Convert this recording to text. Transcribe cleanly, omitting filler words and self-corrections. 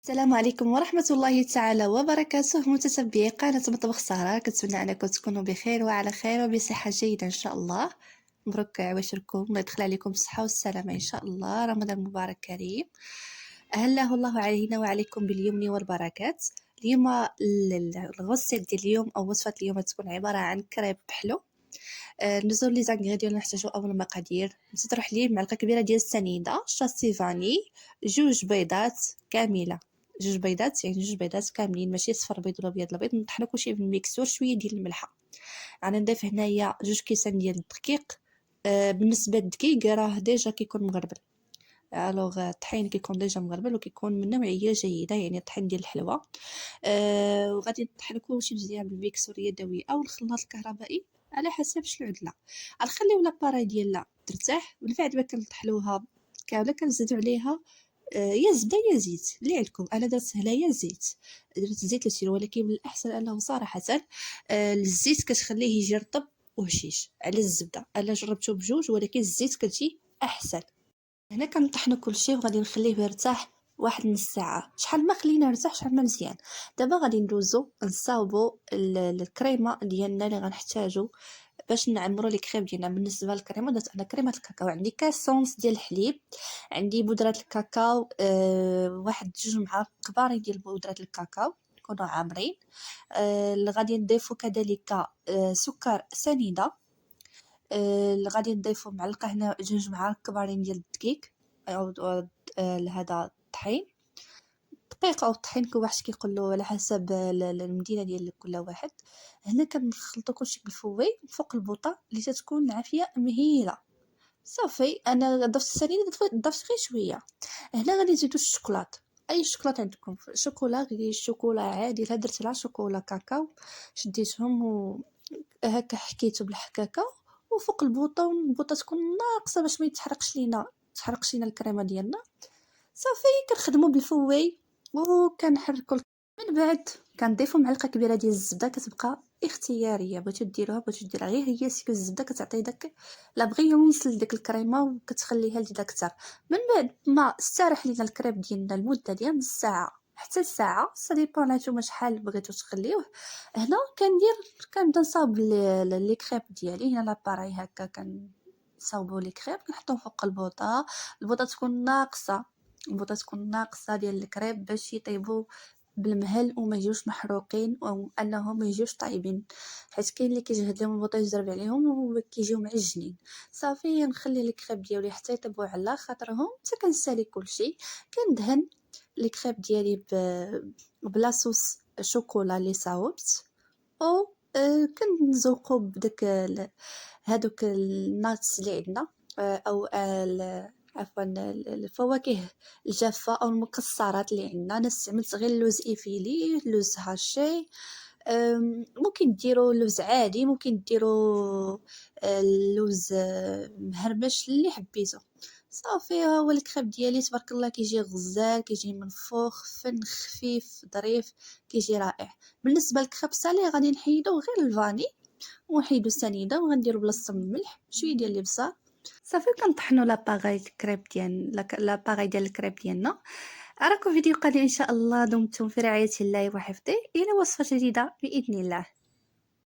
السلام عليكم ورحمة الله تعالى وبركاته، متتبعي قناة مطبخ سارة. كنتمنى أنكم تكونوا بخير وعلى خير وبصحة جيدة إن شاء الله. مبروك عواشركم، الله يدخل عليكم بالصحة والسلامة إن شاء الله. رمضان مبارك كريم، أهله الله علينا وعليكم باليمن والبركات. اليوم الغوصيت ديال اليوم أو وصفة اليوم تكون عبارة عن كريب بحلو. نزول لي زانغريديون اللي نحتاجو. اول مقادير: نزيد حليب، معلقه كبيره ديال السنيده، شاسي فاني، جوج بيضات كامله، جوج بيضات يعني جوج بيضات كاملين، ماشي صفر بيض ولا ابيض البيض. نطحنو كلشي في الميكسور، شويه ديال الملحه. انا نضيف هنايا جوج كيسان ديال الدقيق. بالنسبه للدقيق راه ديجا كيكون مغربل، الوغ الطحين كيكون ديجا مغربل وكيكون من نوعيه جيده، يعني الطحين ديال الحلوه. وغادي نطحنو كلشي مزيان بالميكسور يدوي او الخلاط الكهربائي على حسب شنو عندنا. غنخليو لاباراي ديالنا ترتاح، من بعد ما كنطحلوها كامله كنزيدو عليها يا زبده يا زيت اللي عندكم. انا درت هنايا زيت، درت زيت لسير، ولكن من الاحسن انه صراحه الزيت كتخليه يجي رطب وهشيش على الزبده. انا جربته بجوج ولكن الزيت كتجي احسن. هنا كنطحنوا كلشي وغادي نخليه يرتاح واحد نص ساعه. شحال ما خلينا يرتاح شحال ما مزيان. دابا غادي ندوزو نصاوبوا الكريمه ديالنا اللي غنحتاجو باش نعمروا لي كريم ديالنا. بالنسبه للكريمه درت انا كريمه الكاكاو، عندي كاس صونص ديال الحليب، عندي بودره الكاكاو واحد جوج معالق كبار ديال بودره الكاكاو يكونوا عامرين. غادي نضيفوا كذلك سكر سنيده. غادي نضيفو معلقه هنا جوج معالق كبارين ديال الدقيق او هذا الطحين، دقيق او الطحين كل واحد كيقولوا على حسب المدينه ديال كل واحد. هنا كنخلطو كلشي بالفوي فوق البوطه اللي تتكون عافيه مهيله. صافي انا ضفت السنيده، ضفت غير شويه. هنا غادي نزيدو الشوكولات، اي شوكولات عندكم، شوكولا غير شوكولا عادي. لا درت لها شوكولا كاكاو، شديتهم و هكا حكيتو بالحكاكه وفوق البوطه تكون ناقصه باش ما تحرقش لينا الكريمه ديالنا. صافي كنخدموا بالفوي وكنحركوا. من بعد كنضيفو معلقه كبيره ديال الزبده، كتبقى اختياريه، بغيتو ديروها بغيتو ديرها غير هي. سيكو الزبده كتعطي داك لا بغيونس لديك الكريمه وكتخليها لذيذه اكثر. من بعد ما استراح لينا الكريب ديالنا المده ديال نص ساعه حتى ساعه، سا ديبون نتوما شحال بغيتو تخليوه. هنا كنبدا نصاوب لي كريب ديالي. هنا لاباراي هكا كنصاوبوا لي كريب كنحطهم فوق البوطه. البوطه تكون ناقصه، البوطه تكون ناقصه ديال الكريب باش يطيبوا بالمهل وما يجيوش محروقين او انهم ما يجيوش طايبين، حيت كاين اللي كيجهد لهم البوطه يجرب عليهم وكيجيو معجنين. صافي نخلي الكريب ديالي حتى يطيبوا على خاطرهم، حتى كنسالي كلشي. كندهن الكريب ديالي بلا صوص شوكولا اللي صاوبت، او كنزوقو بداك هادوك الناتس اللي عندنا، او عفوا الفواكه الجافه او المكسرات اللي عندنا. انا استعملت غير اللوز ايفيلي، اللوز هاشي. ممكن ديروا اللوز عادي، ممكن ديروا اللوز مهرمش اللي حبيتو. صافي هو الكريب ديالي تبارك الله كيجي غزال، كيجي منفوخ فن خفيف ظريف، كيجي رائع. بالنسبه للكريب سالي غادي نحيدو غير الفاني ونحيدو السنيده وغنديرو بلاصه من الملح شويه ديال الابزار. صافي كنطحنوا لاباغاي ديال الكريب ديالنا. اراكم فيديو قادم ان شاء الله. دمتم في رعايه الله وحفظه، الى وصفه جديده باذن الله.